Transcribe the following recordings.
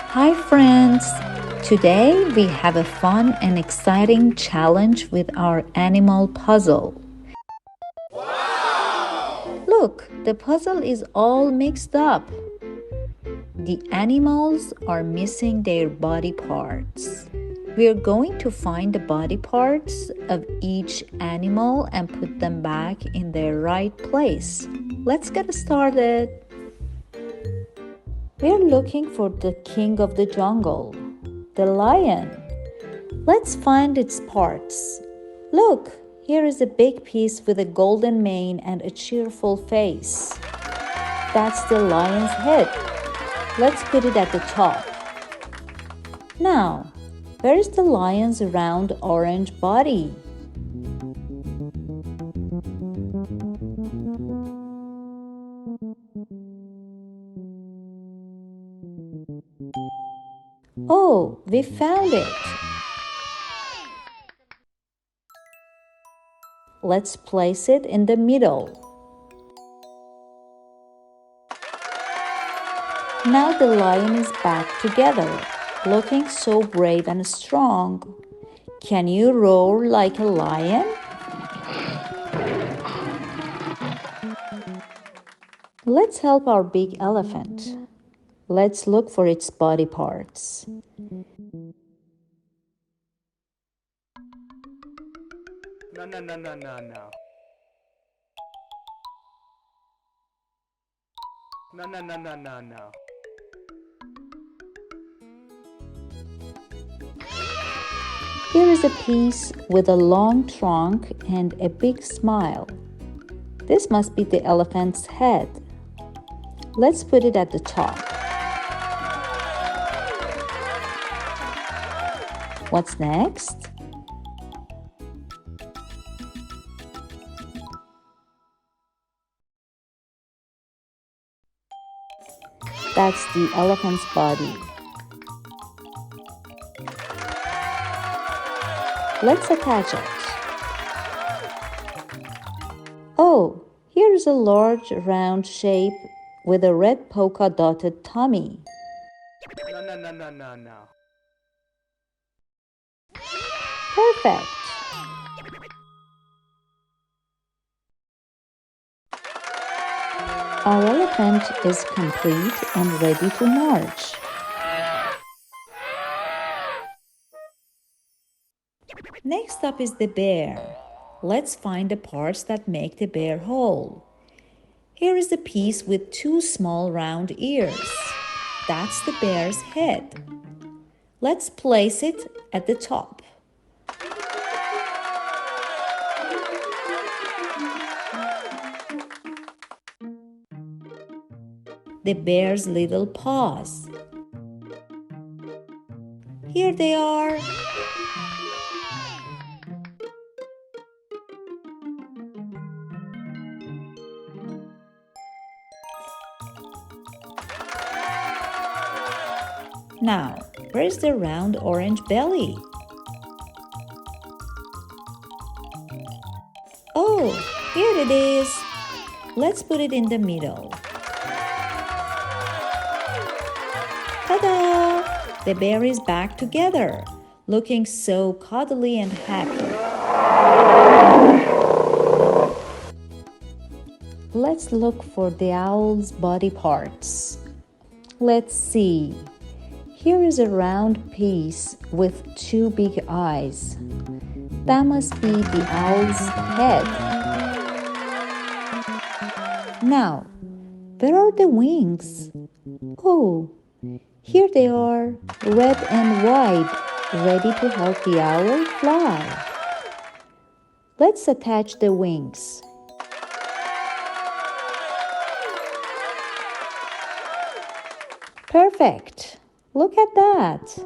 Hi, friends! Today we have a fun and exciting challenge with our animal puzzle. Look, the puzzle is all mixed up. The animals are missing their body parts. We are going to find the body parts of each animal and put them back in their right place. Let's get started. We're looking for the king of the jungle, the lion. Let's find its parts. Look, here is a big piece with a golden mane and a cheerful face. That's the lion's head. Let's put it at the top. Now, where is the lion's round orange body? Oh, we found it. Let's place it in the middle. Now the lion is back together, looking so brave and strong. Can you roar like a lion? Let's help our big elephant. Let's look for its body parts. No. No. Here is a piece with a long trunk and a big smile. This must be the elephant's head. Let's put it at the top. What's next? That's the elephant's body. Let's attach it. Oh, here's a large round shape with a red polka dotted tummy. No. Perfect. Our elephant is complete and ready to march. Next up is the bear. Let's find the parts that make the bear whole. Here is a piece with two small round ears. That's the bear's head. Let's place it at the top. The bear's little paws. Here they are. Now, where's the round orange belly? Oh, here it is. Let's put it in the middle. Ta-da! The bear is back together, looking so cuddly and happy. Let's look for the owl's body parts. Let's see. Here is a round piece with two big eyes. That must be the owl's head. Now, where are the wings? Oh, here they are, red and white, ready to help the owl fly. Let's attach the wings. Perfect. Look at that.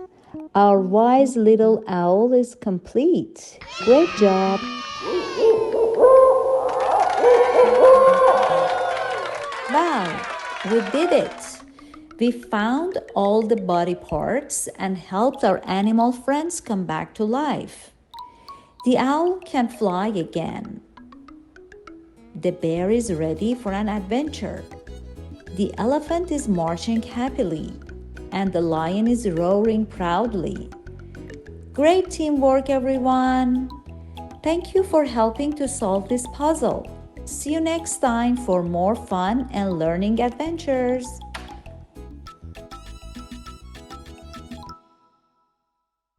Our wise little owl is complete. Great job. Wow, we did it. We found all the body parts and helped our animal friends come back to life. The owl can fly again. The bear is ready for an adventure. The elephant is marching happily. and the lion is roaring proudly. Great teamwork, everyone! Thank you for helping to solve this puzzle. See you next time for more fun and learning adventures.